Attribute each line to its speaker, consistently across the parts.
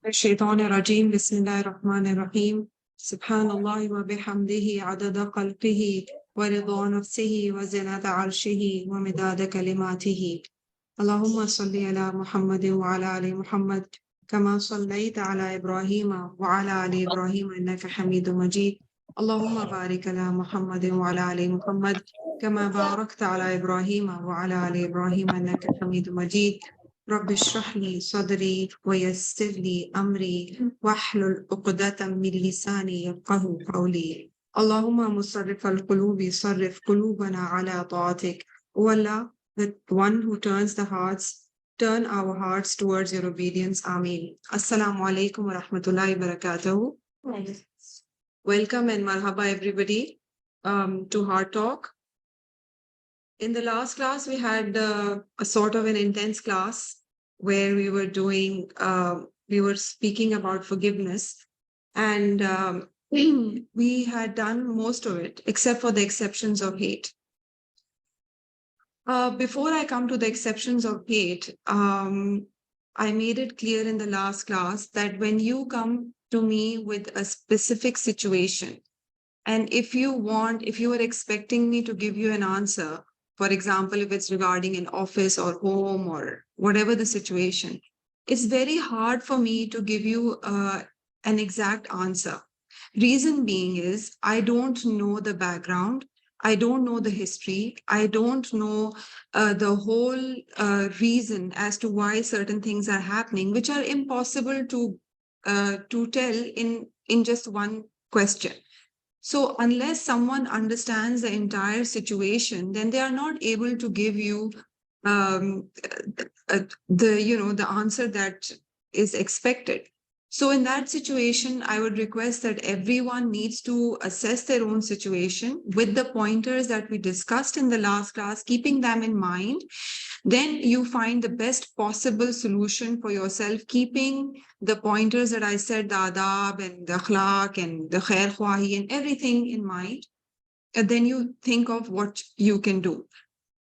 Speaker 1: الشيطان الرجيم بسم الله الرحمن الرحيم سبحان الله وبحمده عدد خلقه ورضا نفسه وزنة عرشه ومداد كلماته اللهم صل على محمد وعلى آل محمد كما صليت على إبراهيم وعلى آل إبراهيم إنك حميد مجيد اللهم بارك على محمد وعلى آل محمد كما باركت على إبراهيم وعلى آل إبراهيم إنك حميد مجيد رب اشرح لي صدري ويسر لي أمري واحلل عقدة من لساني يفقه قولي اللهم مصرف القلوب صرف قلوبنا على طاعتك ولا the one who turns the hearts, turn our hearts towards your obedience. Ameen. Assalamu alaikum wa rahmatullahi wa barakatuhu. Welcome and marhaba everybody to Heart Talk. In the last class, we had a sort of an intense class where we were speaking about forgiveness, and we had done most of it except for the exceptions of hate. Before I come to the exceptions of hate, I made it clear in the last class that when you come to me with a specific situation, and if you are expecting me to give you an answer, for example, if it's regarding an office or home or whatever the situation, it's very hard for me to give you an exact answer. Reason being is I don't know the background. I don't know the history. I don't know the whole reason as to why certain things are happening, which are impossible to tell in just one question. So unless someone understands the entire situation, then they are not able to give you the answer that is expected. So in that situation, I would request that everyone needs to assess their own situation with the pointers that we discussed in the last class, keeping them in mind. Then you find the best possible solution for yourself, keeping the pointers that I said, the adab and the akhlaq and the khair khwahi and everything in mind. And then you think of what you can do.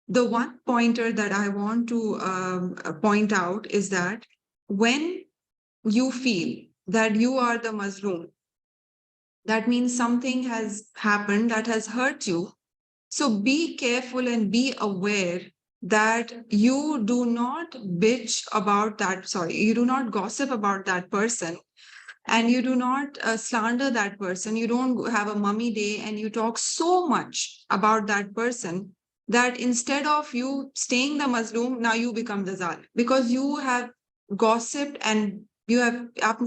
Speaker 1: The one pointer that I want to point out is that when you feel that you are the mazloom, that means something has happened that has hurt you. So be careful and be aware that you do not bitch about that, you do not gossip about that person, and you do not slander that person. You don't have a mummy day and you talk so much about that person that instead of you staying the mazloom, now you become the zalim because you have gossiped and you have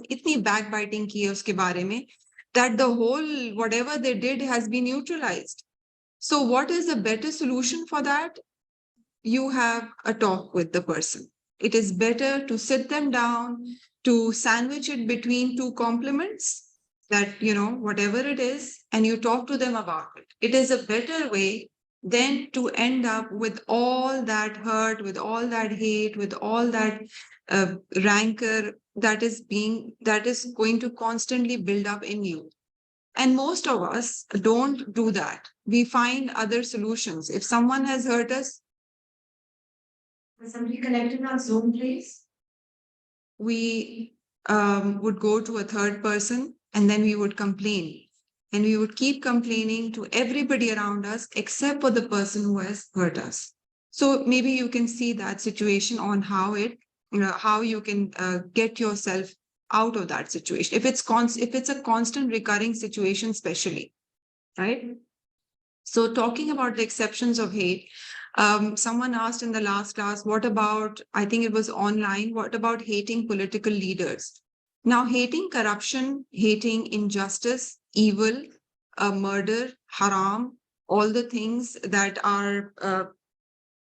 Speaker 1: itni backbiting ki hai uske bare mein that the whole whatever they did has been neutralized. So what is the better solution for that? You have a talk with the person. It is better to sit them down, to sandwich it between two compliments that, whatever it is, and you talk to them about it. It is a better way than to end up with all that hurt, with all that hate, with all that rancor that is going to constantly build up in you. And most of us don't do that. We find other solutions. If someone has hurt us, is somebody connected on Zoom, please? We would go to a third person and then we would complain. And we would keep complaining to everybody around us except for the person who has hurt us. So maybe you can see that situation on how you can get yourself out of that situation. If it's a constant recurring situation, especially, right? So talking about the exceptions of hate, someone asked in the last class, what about, I think it was online, what about hating political leaders? Now, hating corruption, hating injustice, evil, murder, haram, all the things that are,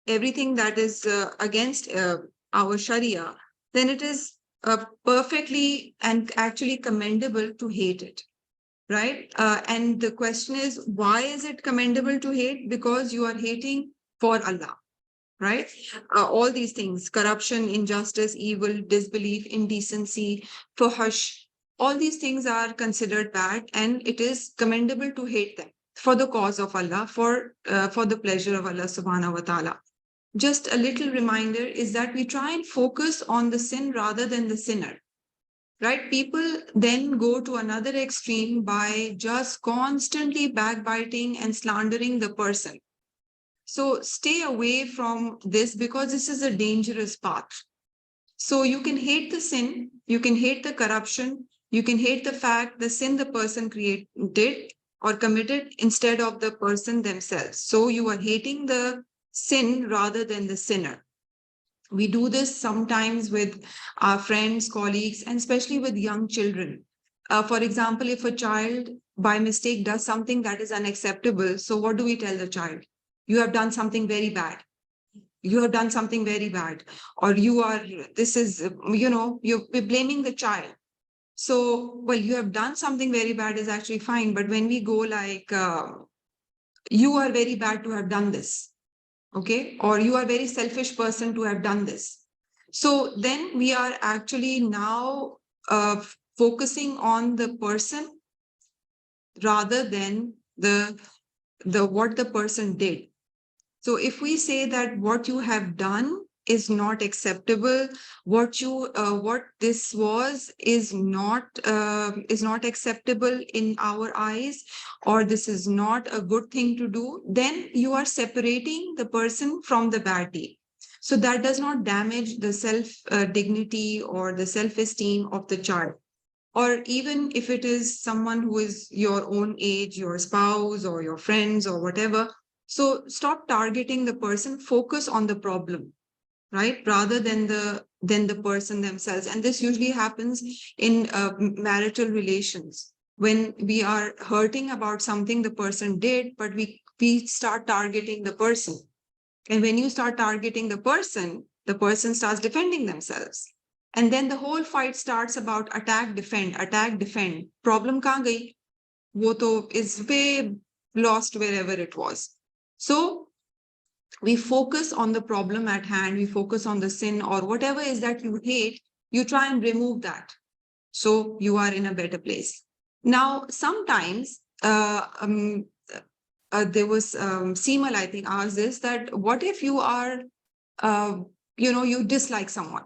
Speaker 1: everything that is against our Sharia, then it is perfectly and actually commendable to hate it. Right? And the question is, why is it commendable to hate? Because you are hating for Allah. right? All these things, corruption, injustice, evil, disbelief, indecency, fuhush, all these things are considered bad, and it is commendable to hate them for the cause of Allah, for the pleasure of Allah subhanahu wa ta'ala. Just a little reminder is that we try and focus on the sin rather than the sinner, right? People then go to another extreme by just constantly backbiting and slandering the person. So stay away from this, because this is a dangerous path. So you can hate the sin, you can hate the corruption, you can hate the fact the sin the person did or committed instead of the person themselves. So you are hating the sin rather than the sinner. We do this sometimes with our friends, colleagues, and especially with young children. For example, if a child by mistake does something that is unacceptable, so what do we tell the child? You have done something very bad. You have done something very bad. Or you are, this is, you're blaming the child. So, well, you have done something very bad is actually fine. But when we go like, you are very bad to have done this, okay, or you are a very selfish person to have done this, so then we are actually now focusing on the person rather than the what the person did. So if we say that what you have done is not acceptable, what this was is not acceptable in our eyes, or this is not a good thing to do, then you are separating the person from the bad deed. So that does not damage the self dignity or the self-esteem of the child. Or even if it is someone who is your own age, your spouse or your friends or whatever. So stop targeting the person, focus on the problem, right? Rather than the person themselves. And this usually happens in marital relations. When we are hurting about something the person did, but we start targeting the person. And when you start targeting the person starts defending themselves. And then the whole fight starts about attack, defend, attack, defend. Problem kahan gayi? Wo to is way lost wherever it was. So we focus on the problem at hand, we focus on the sin or whatever is that you hate, you try and remove that. So you are in a better place. Now, sometimes there was Seemal, I think, asked this, that what if you are, you dislike someone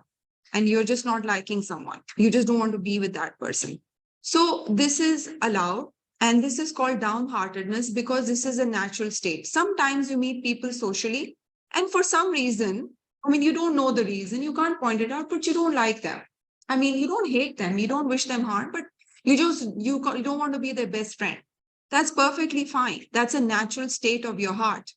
Speaker 1: and you're just not liking someone. You just don't want to be with that person. So this is allowed. And this is called downheartedness because this is a natural state. Sometimes you meet people socially, and for some reason, I mean, you don't know the reason, you can't point it out, but you don't like them. I mean, you don't hate them, you don't wish them harm, but you don't want to be their best friend. That's perfectly fine. That's a natural state of your heart.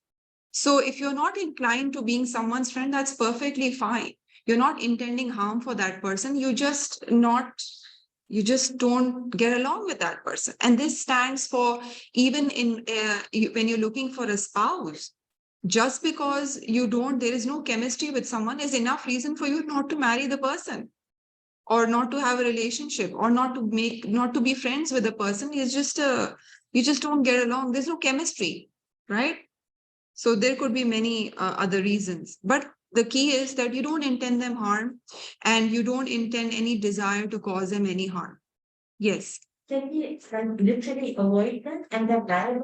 Speaker 1: So if you're not inclined to being someone's friend, that's perfectly fine. You're not intending harm for that person. You just don't get along with that person. And this stands for even when you're looking for a spouse. Just because there is no chemistry with someone is enough reason for you not to marry the person, or not to have a relationship, or not to be friends with the person. It's just you just don't get along. There's no chemistry, right? So there could be many other reasons, but the key is that you don't intend them harm, and you don't intend any desire to cause them any harm. Yes.
Speaker 2: Can we literally avoid that and then die?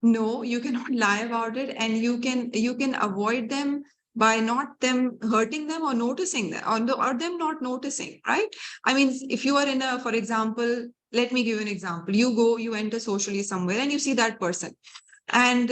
Speaker 1: No, you cannot lie about it, and you can avoid them by not them hurting them or noticing them, or them not noticing, right? I mean, if you are in a, for example, let me give you an example. You enter socially somewhere and you see that person. And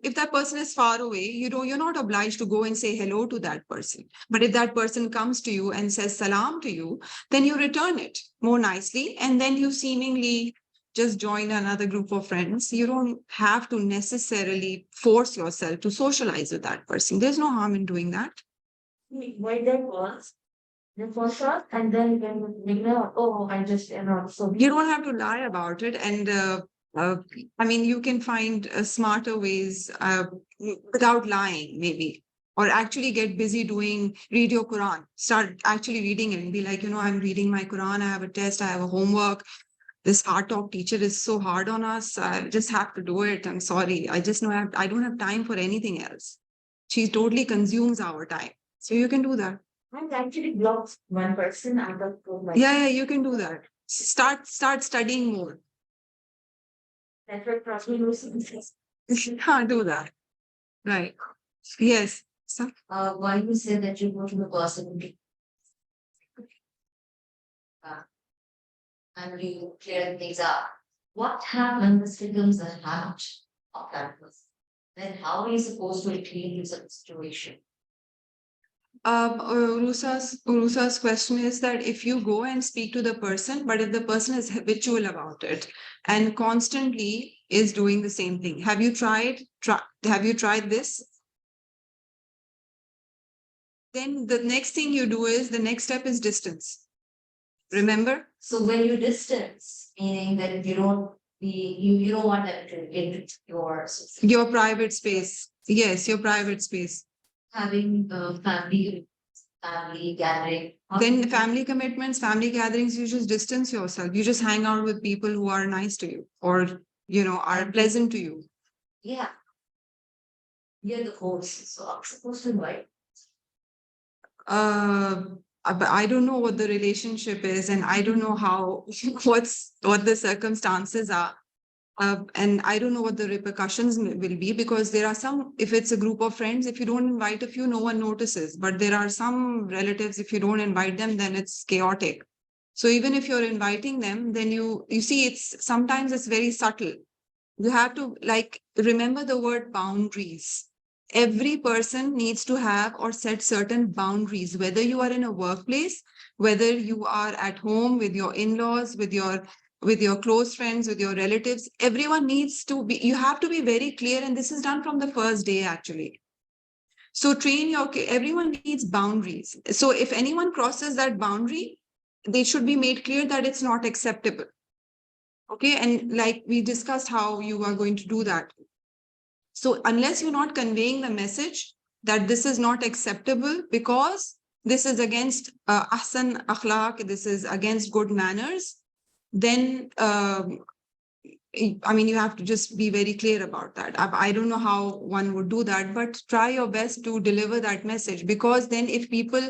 Speaker 1: if that person is far away, you're not obliged to go and say hello to that person. But if that person comes to you and says salam to you, then you return it more nicely. And then you seemingly just join another group of friends. You don't have to necessarily force yourself to socialize with that person. There's no harm in doing that.
Speaker 2: Why that was the first shot, and then when oh, I just so
Speaker 1: You don't have to lie about it. And I mean, you can find smarter ways without lying, maybe, or actually get busy read your Quran, start actually reading it and be like, I'm reading my Quran, I have a test, I have a homework. This hard talk teacher is so hard on us. I just have to do it. I'm sorry. I just know I don't have time for anything else. She totally consumes our time. So you can do that.
Speaker 2: I've actually blocked one person out of my
Speaker 1: Yeah, you can do that. Start studying more.
Speaker 2: network probably losing.
Speaker 1: Can't do that. Right. Yes. So,
Speaker 2: Why you say that you go to the person and you clear things up? What happens this becomes a habit of that person? Then how are you supposed to clean this situation?
Speaker 1: Urusa's question is that if you go and speak to the person, but if the person is habitual about it and constantly is doing the same thing, have you tried this? Then the next thing you do is the next step is distance. Remember?
Speaker 2: So when you distance, meaning that you don't you don't want them to get into
Speaker 1: Your private space. Yes, your private space.
Speaker 2: having family gathering.
Speaker 1: Then family commitments, family gatherings, you just distance yourself. You just hang out with people who are nice to you or, are pleasant to you.
Speaker 2: Yeah. You're the host, so I'm supposed to invite.
Speaker 1: But I don't know what the relationship is, and I don't know how what the circumstances are. And I don't know what the repercussions will be, because there are some, if it's a group of friends, if you don't invite a few, no one notices. But there are some relatives, if you don't invite them, then it's chaotic. So even if you're inviting them, then you see sometimes it's very subtle. You have to remember the word boundaries. Every person needs to have or set certain boundaries, whether you are in a workplace, whether you are at home with your in-laws, with your close friends, with your relatives. Everyone needs to be, you have to be very clear, and this is done from the first day actually. So everyone needs boundaries. So if anyone crosses that boundary, they should be made clear that it's not acceptable. Okay, and like we discussed how you are going to do that. So unless you're not conveying the message that this is not acceptable because this is against ahsan akhlaq, this is against good manners, then I mean, you have to just be very clear about that. I don't know how one would do that, but try your best to deliver that message, because then if people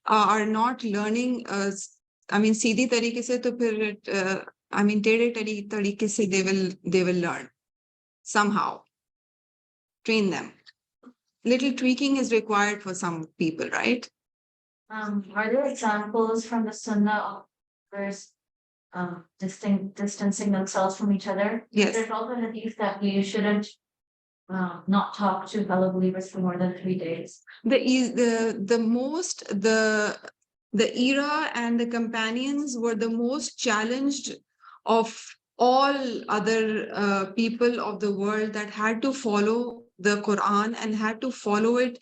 Speaker 1: are not learning, I mean, सीधी तरीके से, तो फिर I mean, टेढ़े तरीके से they will learn somehow. Train them. Little tweaking is required for some people, right?
Speaker 2: Are there examples from the Sunnah of verse distancing themselves from each other?
Speaker 1: Yes.
Speaker 2: There's also a hadith that you shouldn't not talk to fellow believers for more than 3 days.
Speaker 1: The era and the companions were the most challenged of all other people of the world that had to follow the Quran and had to follow it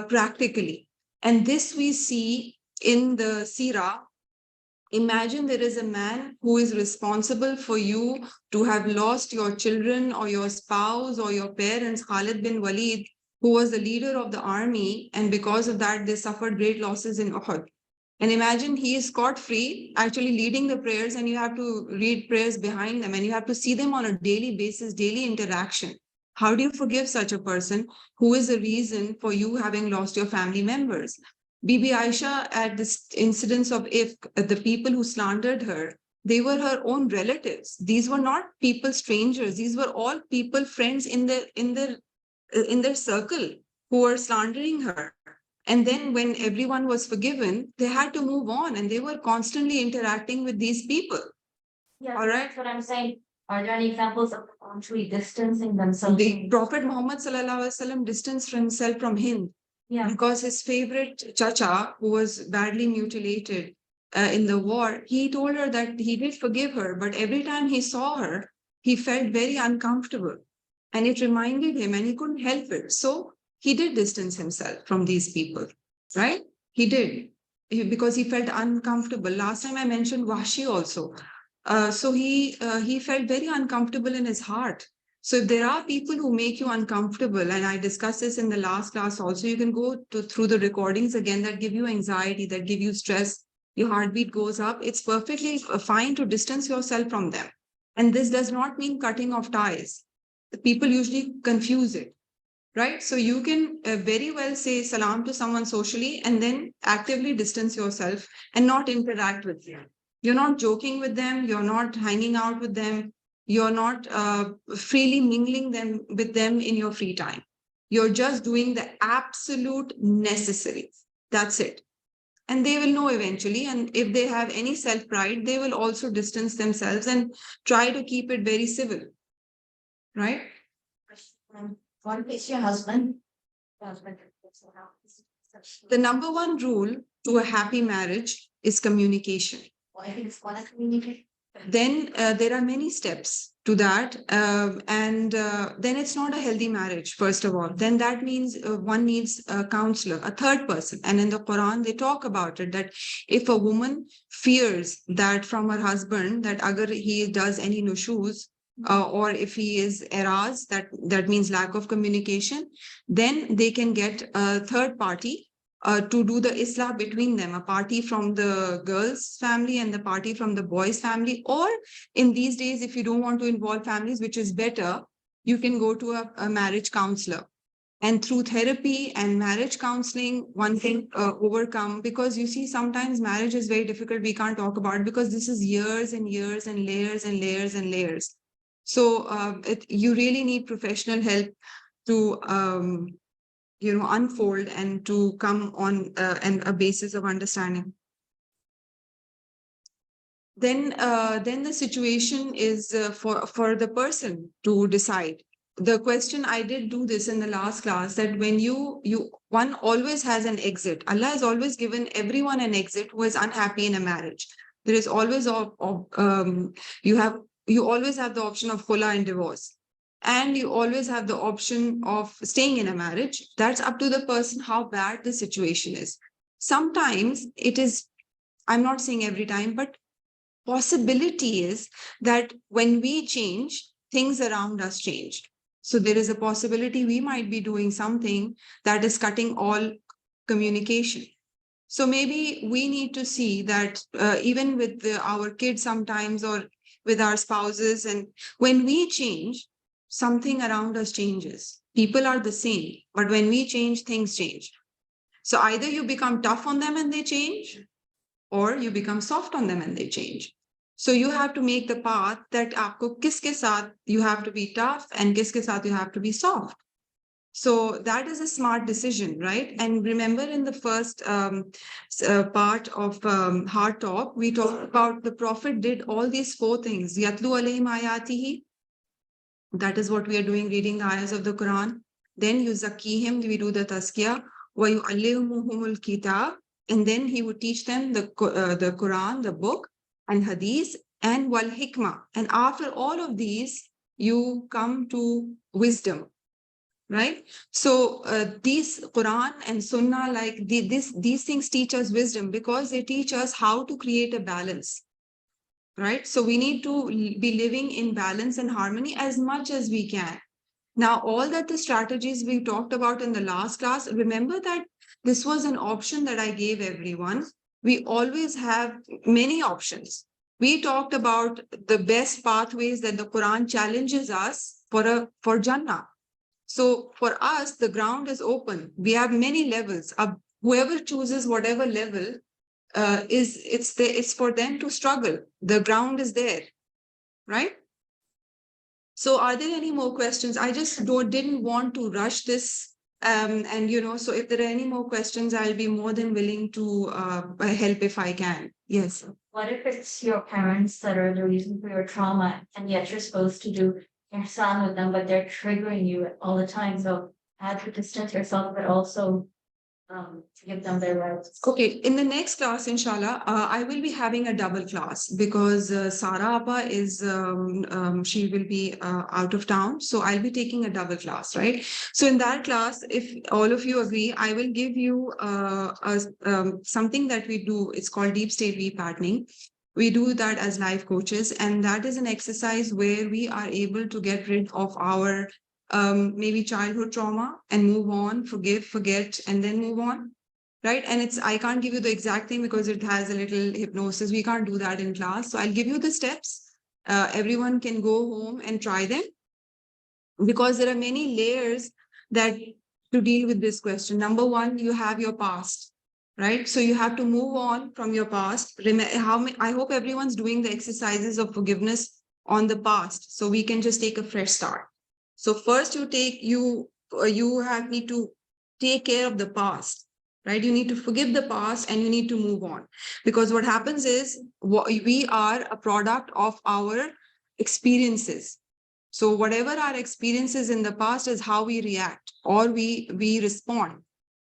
Speaker 1: practically. And this we see in the Sirah. Imagine there is a man who is responsible for you to have lost your children or your spouse or your parents, Khalid bin Walid, who was the leader of the army. And because of that, they suffered great losses in Uhud. And imagine he is scot-free, actually leading the prayers, and you have to read prayers behind them, and you have to see them on a daily basis, daily interaction. How do you forgive such a person who is the reason for you having lost your family members? Bibi Aisha, at this incidence of if the people who slandered her, they were her own relatives. These were not people strangers. These were all people, friends in their circle who were slandering her. And then when everyone was forgiven, they had to move on, and they were constantly interacting with these people.
Speaker 2: Yeah,
Speaker 1: all right.
Speaker 2: That's what I'm saying. Are there any examples of actually distancing themselves?
Speaker 1: The Prophet Muhammad sallallahu alaihi wasallam distanced himself from Hind. Yeah. Because his favorite chacha, who was badly mutilated in the war, he told her that he did forgive her, but every time he saw her, he felt very uncomfortable. And it reminded him, and he couldn't help it. So he did distance himself from these people, right? He did, because he felt uncomfortable. Last time I mentioned Washi also. So he felt very uncomfortable in his heart. So if there are people who make you uncomfortable, and I discussed this in the last class also, you can go through the recordings again that give you anxiety, that give you stress, your heartbeat goes up. It's perfectly fine to distance yourself from them. And this does not mean cutting off ties. People usually confuse it. right? So you can very well say salam to someone socially and then actively distance yourself and not interact with them. You're not joking with them, you're not hanging out with them, you're not freely mingling them with them in your free time. You're just doing the absolute necessary. That's it. And they will know eventually. And if they have any self pride, they will also distance themselves and try to keep it very civil, right?
Speaker 2: What is your husband?
Speaker 1: The number one rule to a happy marriage is communication.
Speaker 2: Why is one communicate?
Speaker 1: Then there are many steps to that. And then it's not a healthy marriage, first of all. Then that means one needs a counselor, a third person. And in the Quran, they talk about it that if a woman fears that from her husband, that agar he does any nushuz, or if he is eras, that means lack of communication, then they can get a third party to do the islah between them, a party from the girl's family and the party from the boy's family. Or in these days, if you don't want to involve families, which is better, you can go to a marriage counselor. And through therapy and marriage counseling, one can overcome, because you see, sometimes marriage is very difficult. We can't talk about it because this is years and years and layers and layers and layers. So you really need professional help to unfold and to come on a basis of understanding. Then the situation is for the person to decide. The question, I did do this in the last class, that when one always has an exit. Allah has always given everyone an exit who is unhappy in a marriage. There is always you always have the option of khula and divorce. And you always have the option of staying in a marriage. That's up to the person how bad the situation is. Sometimes it is, I'm not saying every time, but possibility is that when we change, things around us change. So there is a possibility we might be doing something that is cutting all communication. So maybe we need to see that even with our kids sometimes, or with our spouses, and when we change, something around us changes. People are the same, but when we change, things change. So either you become tough on them and they change, or you become soft on them and they change. So you have to make the path that aapko kiske saath you have to be tough and kiske saath you have to be soft. So that is a smart decision, right? And remember, in the first part of Heart Talk, we talked about the Prophet did all these four things. Yatlu alayhim ayatihi. That is what we are doing, reading the ayahs of the Quran. Then yuzakkihim, we do the tazkiyah. Wa yu'allimuhumul kitab. And then he would teach them the Quran, the book, and hadith, and wal hikmah. And after all of these, you come to wisdom, right? So these Quran and Sunnah, like these things teach us wisdom, because they teach us how to create a balance, right? So we need to be living in balance and harmony as much as we can. Now, all that the strategies we talked about in the last class, remember that this was an option that I gave everyone. We always have many options. We talked about the best pathways that the Quran challenges us for Jannah. So for us, the ground is open. We have many levels. Whoever chooses whatever level, it's for them to struggle. The ground is there, right? So are there any more questions? I just didn't want to rush this. And, so if there are any more questions, I'll be more than willing to help if I can. Yes.
Speaker 2: What if it's your parents that are the reason for your trauma, and yet you're supposed to do ihsan with them, but they're triggering you all the time? So I had to distance yourself, but also to give them their rights.
Speaker 1: Okay, in the next class, inshallah, I will be having a double class, because Sara Appa is, she will be out of town. So I'll be taking a double class, right? So in that class, if all of you agree, I will give you something that we do. It's called deep state repatterning. We do that as life coaches. And that is an exercise where we are able to get rid of our maybe childhood trauma and move on, forgive, forget, and then move on, right? And I can't give you the exact thing because it has a little hypnosis. We can't do that in class. So I'll give you the steps. Everyone can go home and try them, because there are many layers that to deal with this question. Number one, you have your past, right? So you have to move on from your past. I hope everyone's doing the exercises of forgiveness on the past, so we can just take a fresh start. So first, need to take care of the past, right? You need to forgive the past and you need to move on, because what happens is we are a product of our experiences. So whatever our experiences in the past is how we react or we respond.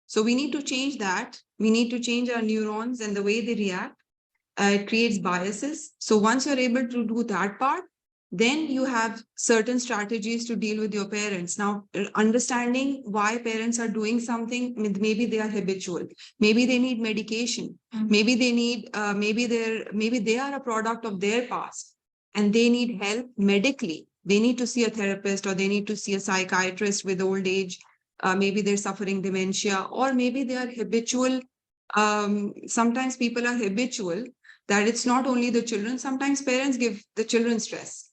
Speaker 1: So we need to change that. We need to change our neurons and the way they react. It creates biases. So once you're able to do that part, then you have certain strategies to deal with your parents. Now, understanding why parents are doing something, maybe they are habitual, maybe they need medication, maybe they need, maybe they are a product of their past and they need help medically. They need to see a therapist or they need to see a psychiatrist with old age. Maybe they're suffering dementia, or maybe they are habitual. Sometimes people are habitual that it's not only the children, sometimes parents give the children stress.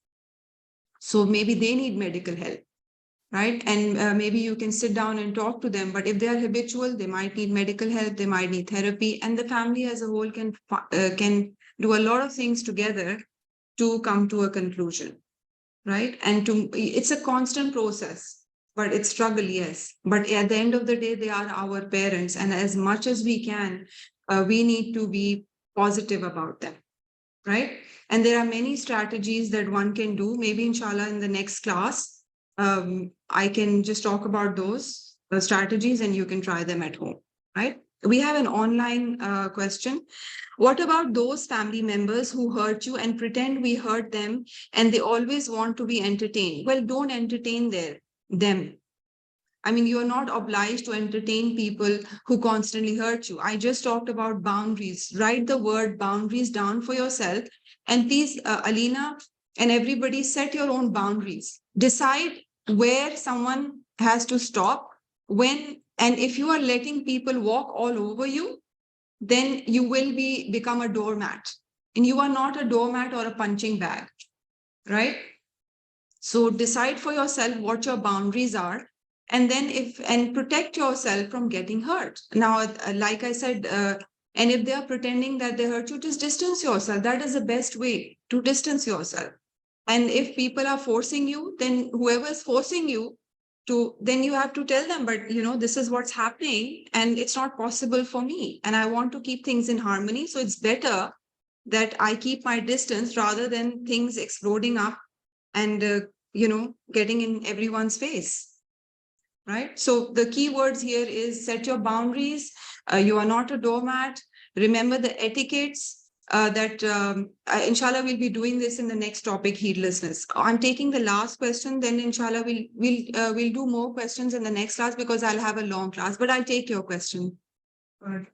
Speaker 1: So maybe they need medical help, right? And maybe you can sit down and talk to them. But if they are habitual, they might need medical help, they might need therapy, and the family as a whole can do a lot of things together to come to a conclusion, right? And it's a constant process, but it's struggle, yes. But at the end of the day, they are our parents, and as much as we can, we need to be positive about them, right? And there are many strategies that one can do. Maybe inshallah in the next class, I can just talk about those strategies and you can try them at home, right? We have an online question. What about those family members who hurt you and pretend we hurt them and they always want to be entertained? Well, don't entertain them. I mean, you're not obliged to entertain people who constantly hurt you. I just talked about boundaries. Write the word boundaries down for yourself. And please, Alina and everybody, set your own boundaries. Decide where someone has to stop, when, and if you are letting people walk all over you, then you will become a doormat. And you are not a doormat or a punching bag, right? So decide for yourself what your boundaries are, and then and protect yourself from getting hurt. Now, like I said, and if they are pretending that they hurt you, just distance yourself. That is the best way to distance yourself. And if people are forcing you, then whoever is forcing you to, then you have to tell them, but this is what's happening and it's not possible for me. And I want to keep things in harmony. So it's better that I keep my distance rather than things exploding up and getting in everyone's face, right? So the key words here is set your boundaries. You are not a doormat. Remember the etiquettes that inshallah we'll be doing this in the next topic, heedlessness. I'm taking the last question, then inshallah we'll do more questions in the next class because I'll have a long class, but I'll take your question. Right.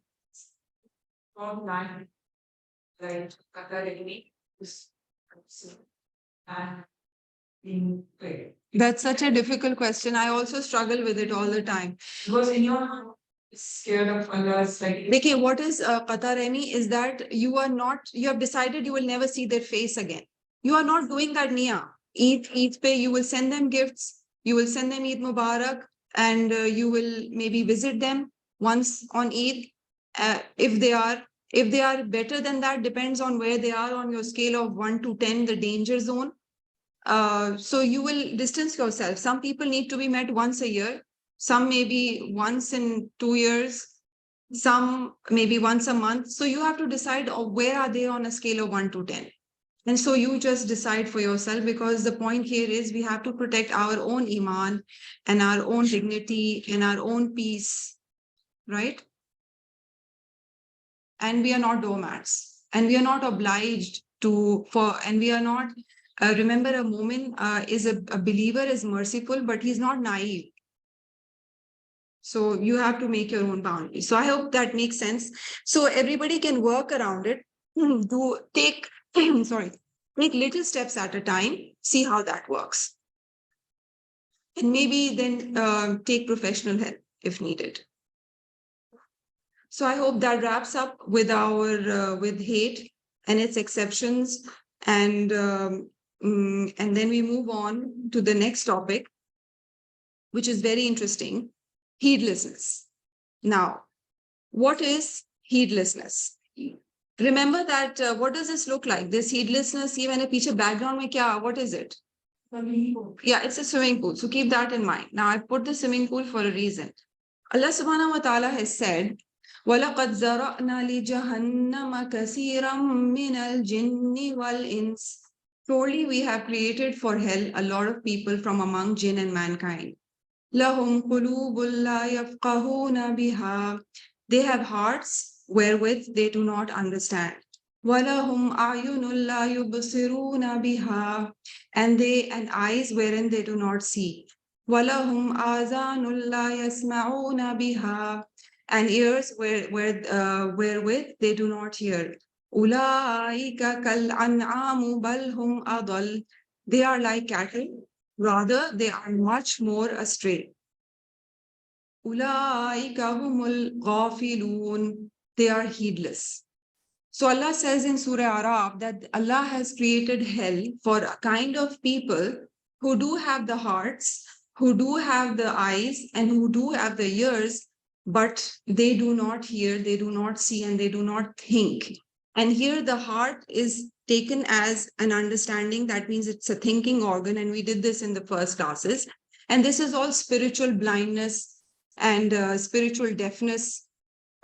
Speaker 1: That's such a difficult question. I also struggle with it all the time. Because in your scared of Allah's like. Okay, what is Qataremi is that you have decided you will never see their face again. You are not doing that niya. Eid pay, you will send them gifts, you will send them Eid Mubarak, and you will maybe visit them once on Eid. If they are better than that, depends on where they are on your scale of 1 to 10, the danger zone. So you will distance yourself. Some people need to be met once a year, some maybe once in 2 years, some maybe once a month. So you have to decide where are they on a scale of 1 to 10. And so you just decide for yourself, because the point here is we have to protect our own iman and our own dignity and our own peace, right? And we are not doormats, and we are not obliged to, and we are not, remember a mu'min is a believer is merciful, but he's not naive. So you have to make your own boundaries. So I hope that makes sense. So everybody can work around it. Take little steps at a time, see how that works. And maybe then take professional help if needed. So I hope that wraps up with our with hate and its exceptions, and then we move on to the next topic. which is very interesting. Heedlessness. Now, what is heedlessness? Remember that what does this look like? This heedlessness, even a picture background mein kya, what is it? Yeah, it's a swimming pool. So keep that in mind. Now, I put the swimming pool for a reason. Allah subhanahu wa ta'ala has said, وَلَقَدْ زَرَعْنَا لِجَهَنَّمَ كَثِيرًا مِنَ الْجِنِّ وَالْإِنسِ. Surely we have created for hell a lot of people from among jinn and mankind. لَهُمْ قُلُوبٌ لَا يَفْقَهُونَ بِهَا. They have hearts wherewith they do not understand. وَلَهُمْ أَعْيُنٌ لَا يُبْصِرُونَ بِهَا. And eyes wherein they do not see. وَلَهُمْ آذَانٌ لَا يَسْمَعُونَ بِهَا. And ears wherewith they do not hear. أُولَٰئِكَ كَالْأَنْعَامُ بَلْ هُمْ أَضَلُّ. They are like cattle, rather they are much more astray. أُولَٰئِكَ هُمُ الْغَافِلُونَ. They are heedless. So Allah says in Surah Araf that Allah has created hell for a kind of people who do have the hearts, who do have the eyes, and who do have the ears, but they do not hear, they do not see, and they do not think. And here the heart is taken as an understanding. That means it's a thinking organ. And we did this in the first classes. And this is all spiritual blindness and spiritual deafness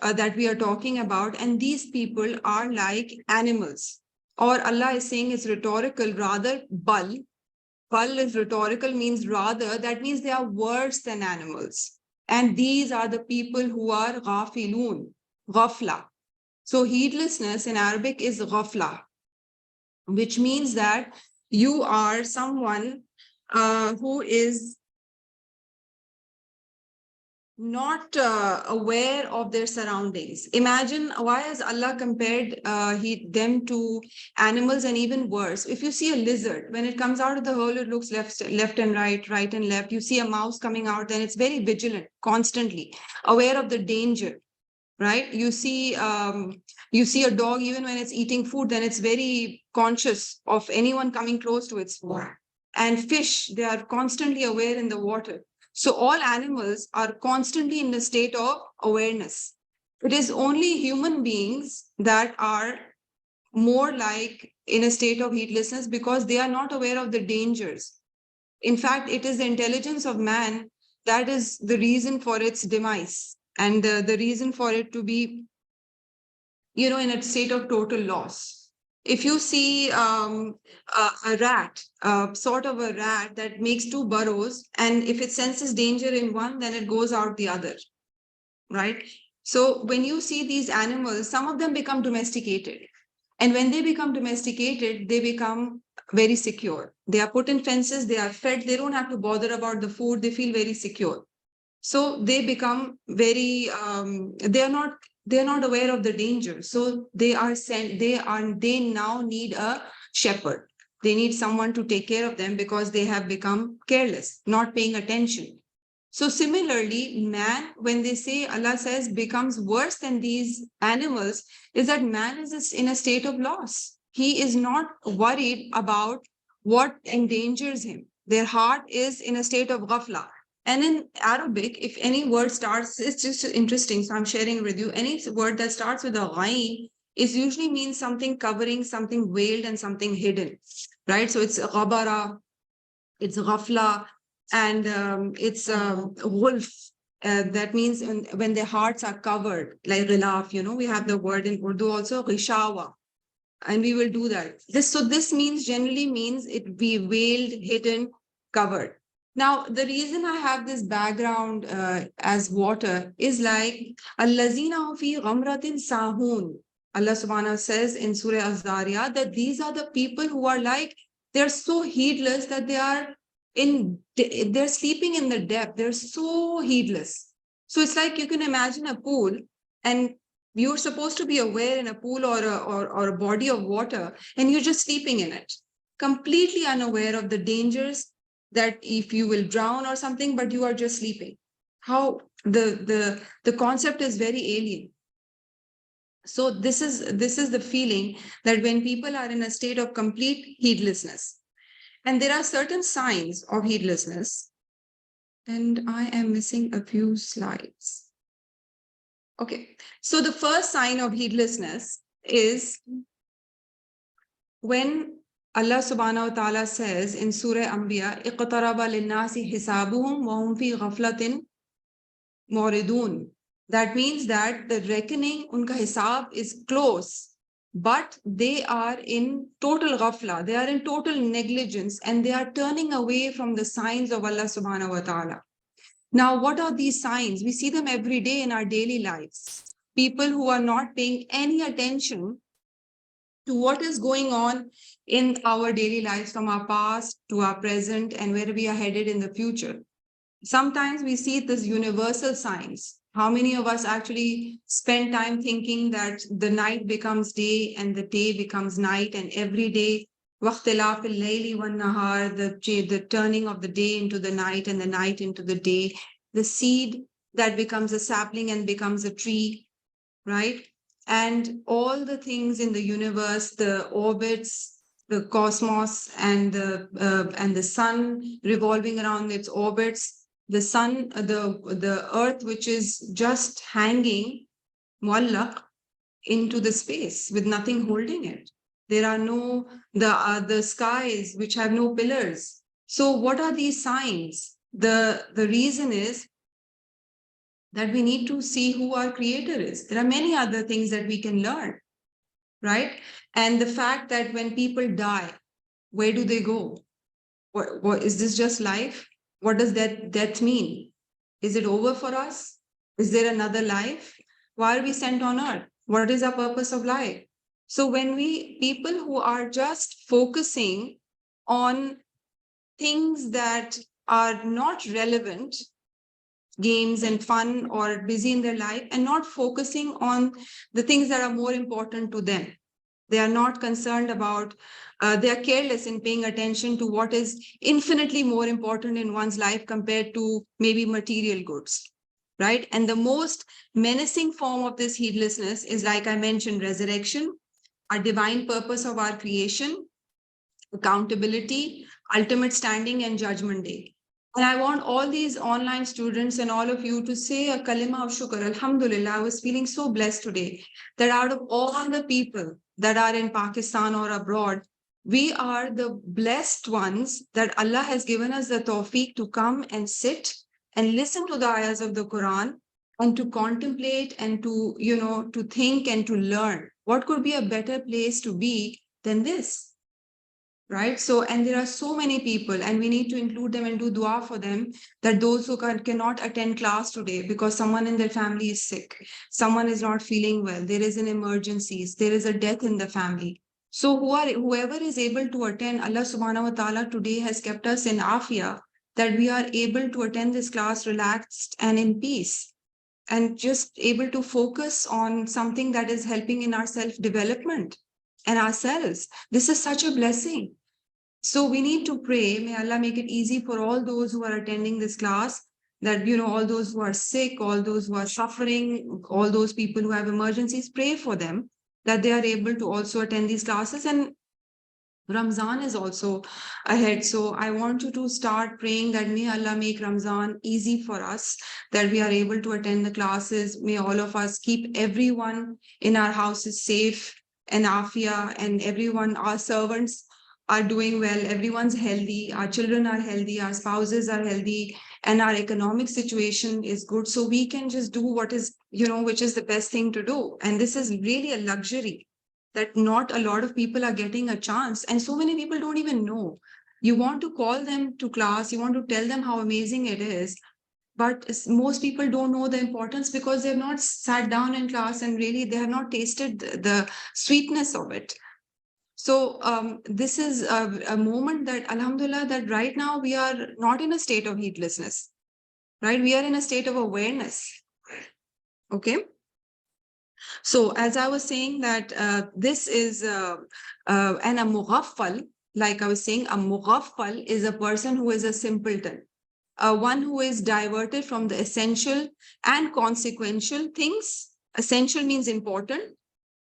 Speaker 1: that we are talking about. And these people are like animals. Or Allah is saying it's rhetorical, rather, bal. Bal is rhetorical, means rather, that means they are worse than animals. And these are the people who are ghafilun, ghafla. So heedlessness in Arabic is ghafla, which means that you are someone who is not aware of their surroundings. Imagine, why has Allah compared them to animals, and even worse? If you see a lizard, when it comes out of the hole, it looks left and right and left. You see a mouse coming out, then it's very vigilant, constantly aware of the danger, right? You see a dog, even when it's eating food, then it's very conscious of anyone coming close to its food. And fish, they are constantly aware in the water. So all animals are constantly in a state of awareness. It is only human beings that are more like in a state of heedlessness, because they are not aware of the dangers. In fact, it is the intelligence of man that is the reason for its demise, and the reason for it to be, in a state of total loss. If you see a rat, sort of a rat that makes two burrows, and if it senses danger in one, then it goes out the other, right? So when you see these animals, some of them become domesticated. And when they become domesticated, they become very secure. They are put in fences, they are fed, they don't have to bother about the food, they feel very secure. So they become very, they're not aware of the danger. So they now need a shepherd. They need someone to take care of them, because they have become careless, not paying attention. So similarly, man, when they say, Allah says, becomes worse than these animals, is that man is in a state of loss. He is not worried about what endangers him. Their heart is in a state of ghafla. And in Arabic, if any word starts, it's just interesting. So I'm sharing with you, any word that starts with a ghain is usually means something covering, something veiled, and something hidden, right? So it's ghabara, it's ghafla, and it's wolf. That means when their hearts are covered, like ghilaf, we have the word in Urdu also, ghishawa, and we will do that. This means, generally means it be veiled, hidden, covered. Now, the reason I have this background as water is like, allazina fi ghamratin sahun. Allah subhanahu says in Surah Az-Zariyat that these are the people who are like, they're so heedless that they're sleeping in the depth. They're so heedless. So it's like you can imagine a pool, and you're supposed to be aware in a pool or a body of water, and you're just sleeping in it, completely unaware of the dangers that if you will drown or something, but you are just sleeping. How the concept is very alien. So this is the feeling that when people are in a state of complete heedlessness. And there are certain signs of heedlessness. And I am missing a few slides. Okay, so the first sign of heedlessness is when Allah subhanahu wa ta'ala says in Surah Anbiya, اقترب للناس حسابهم وهم في غفلة معرضون. That means that the reckoning, unka hisab is close, but they are in total ghafla, they are in total negligence, and they are turning away from the signs of Allah subhanahu wa ta'ala. Now, what are these signs? We see them every day in our daily lives. People who are not paying any attention to what is going on in our daily lives from our past to our present and where we are headed in the future. Sometimes we see this universal signs. How many of us actually spend time thinking that the night becomes day and the day becomes night, and every day, واختلاف الليل والنهار, the turning of the day into the night and the night into the day, the seed that becomes a sapling and becomes a tree, right? And all the things in the universe, the orbits, the cosmos, and the sun revolving around its orbits, the sun, the earth, which is just hanging muallaq into the space with nothing holding it. There are no the skies which have no pillars. So what are these signs? The reason is that we need to see who our creator is. There are many other things that we can learn, right? And the fact that when people die, where do they go? What is this just life? What does that death mean? Is it over for us? Is there another life? Why are we sent on earth? What is our purpose of life? So when people who are just focusing on things that are not relevant, games and fun, or busy in their life, and not focusing on the things that are more important to them. They are not concerned about, they are careless in paying attention to what is infinitely more important in one's life compared to maybe material goods, right? And the most menacing form of this heedlessness is, like I mentioned, resurrection, our divine purpose of our creation, accountability, ultimate standing, and judgment day. And I want all these online students and all of you to say a kalima of shukr. Alhamdulillah, I was feeling so blessed today that out of all the people that are in Pakistan or abroad, we are the blessed ones that Allah has given us the tawfiq to come and sit and listen to the ayahs of the Quran and to contemplate and to, to think and to learn. What could be a better place to be than this? Right? So, and there are so many people, and we need to include them and do dua for them, that those who cannot attend class today because someone in their family is sick, someone is not feeling well, there is an emergency, there is a death in the family. So whoever is able to attend, Allah subhanahu wa ta'ala today has kept us in afia, that we are able to attend this class relaxed and in peace, and just able to focus on something that is helping in our self-development and ourselves. This is such a blessing. So we need to pray, may Allah make it easy for all those who are attending this class, that, all those who are sick, all those who are suffering, all those people who have emergencies, pray for them, that they are able to also attend these classes. And Ramzan is also ahead. So I want you to start praying that may Allah make Ramzan easy for us, that we are able to attend the classes. May all of us keep everyone in our houses safe and afia, and everyone, our servants are doing well, everyone's healthy, our children are healthy, our spouses are healthy, and our economic situation is good. So we can just do what is, which is the best thing to do. And this is really a luxury that not a lot of people are getting a chance. And so many people don't even know. You want to call them to class, you want to tell them how amazing it is, but most people don't know the importance because they've not sat down in class and really they have not tasted the sweetness of it. So this is a moment that, alhamdulillah, that right now we are not in a state of heedlessness, right? We are in a state of awareness. Okay. So as I was saying that this is and a mughaffal, like I was saying, a mughaffal is a person who is a simpleton, one who is diverted from the essential and consequential things. Essential means important.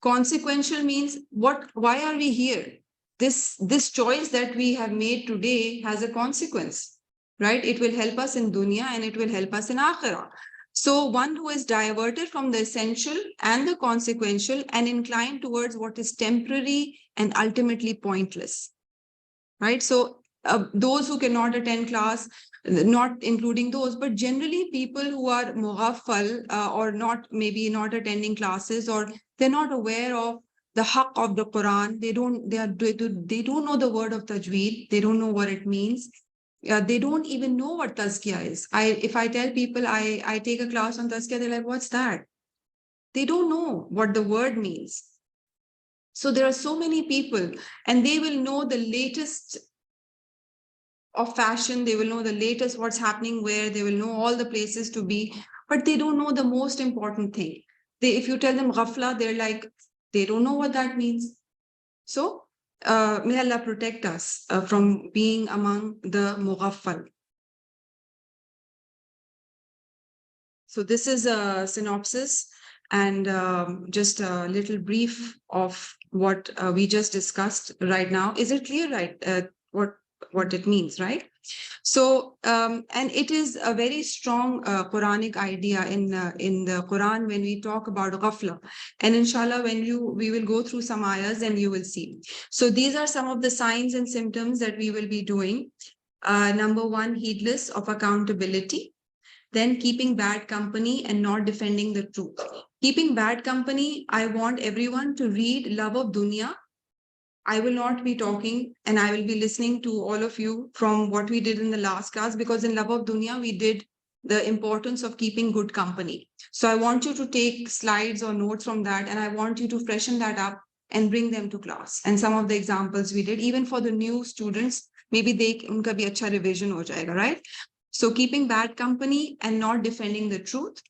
Speaker 1: Consequential means why are we here? This choice that we have made today has a consequence. right? It will help us in dunya and it will help us in akhirah. So one who is diverted from the essential and the consequential and inclined towards what is temporary and ultimately pointless, right? So those who cannot attend class, not including those, but generally people who are mughaffal or not, maybe not attending classes, or they're not aware of the haqq of the Quran. They don't know the word of tajweed. They don't know what it means. They don't even know what tazkiyah is. If I tell people I take a class on tazkiyah, they're like, what's that? They don't know what the word means. So there are so many people, and they will know the latest of fashion, they will know the latest what's happening where, they will know all the places to be, but they don't know the most important thing. If you tell them ghafla, they're like, they don't know what that means. So may Allah protect us from being among the mughaffal. So this is a synopsis and just a little brief of what we just discussed right now. Is it clear, right? What it means, right? So, and it is a very strong Quranic idea in the Quran when we talk about ghafla. And inshallah, we will go through some ayahs and you will see. So these are some of the signs and symptoms that we will be doing. Number one, heedless of accountability. Then keeping bad company and not defending the truth. Keeping bad company, I want everyone to read Love of Dunya. I will not be talking and I will be listening to all of you from what we did in the last class, because in Love of Dunya, we did the importance of keeping good company. So I want you to take slides or notes from that, and I want you to freshen that up and bring them to class. And some of the examples we did, even for the new students, maybe unka bhi acha revision ho jayega, right? So keeping bad company and not defending the truth.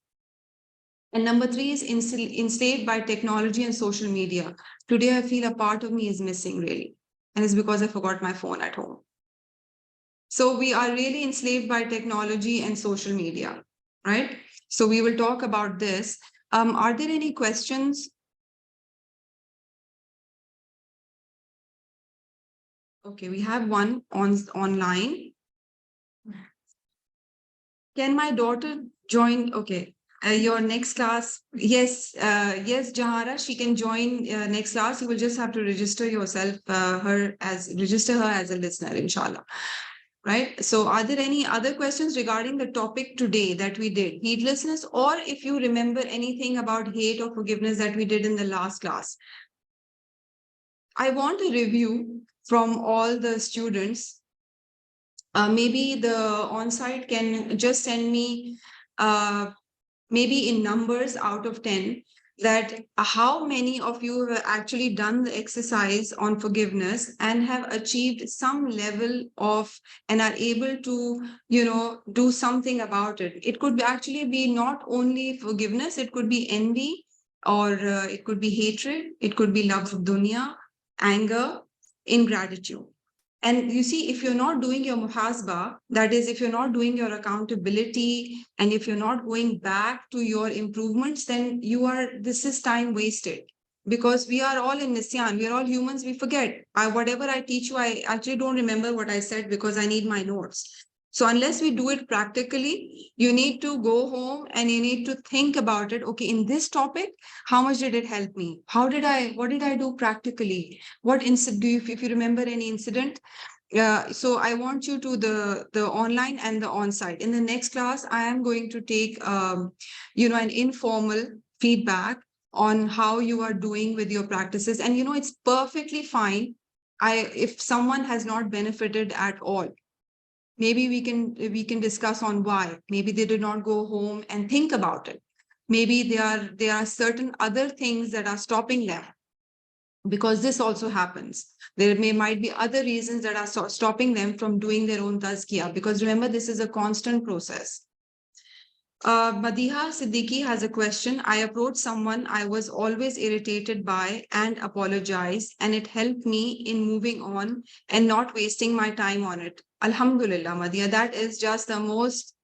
Speaker 1: And number three is enslaved by technology and social media. Today, I feel a part of me is missing, really. And it's because I forgot my phone at home. So we are really enslaved by technology and social media, right? So we will talk about this. Are there any questions? Okay, we have one online. Can my daughter join? Okay. Your next class, yes, yes, Jahara, she can join next class. You will just have to register yourself, register her as a listener, inshallah. Right? So are there any other questions regarding the topic today that we did, heedlessness, or if you remember anything about hate or forgiveness that we did in the last class? I want a review from all the students. Maybe the on-site can just send me maybe in numbers out of 10, that how many of you have actually done the exercise on forgiveness and have achieved some level of, and are able to, do something about it. It could actually be not only forgiveness, it could be envy, or it could be hatred, it could be love of dunya, anger, ingratitude. And you see, if you're not doing your muhasba, that is, if you're not doing your accountability, and if you're not going back to your improvements, then this is time wasted. Because we are all in nisyan, we are all humans, we forget. Whatever I teach you, I actually don't remember what I said because I need my notes. So unless we do it practically, you need to go home and you need to think about it. Okay, in this topic, how much did it help me? What did I do practically? What incident if you remember any incident? So I want you to the online and the on-site. In the next class, I am going to take an informal feedback on how you are doing with your practices. And it's perfectly fine. If someone has not benefited at all, maybe we can discuss on why. Maybe they did not go home and think about it. Maybe there are certain other things that are stopping them, because this also happens. There might be other reasons that are stopping them from doing their own tazkiyah, because remember, this is a constant process. Madiha Siddiqui has a question. I approached someone I was always irritated by and apologized, and it helped me in moving on and not wasting my time on it. Alhamdulillah, Madiha, that is just the most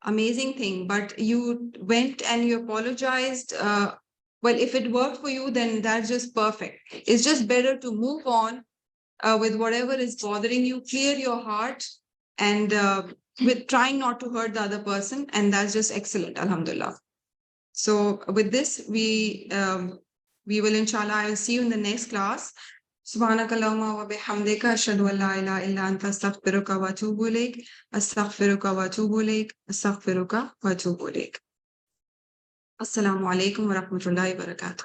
Speaker 1: amazing thing. But you went and you apologized. Well, if it worked for you, then that's just perfect. It's just better to move on with whatever is bothering you, clear your heart, and with trying not to hurt the other person, and that's just excellent, alhamdulillah. So with this, we will, inshallah, I will see you in the next class. سبحانك اللهم وبحمدك أشهد أن لا إله إلا أنت أستغفرك وأتوب إليك أستغفرك وأتوب إليك أستغفرك وأتوب إليك. السلام عليكم ورحمة الله وبركاته.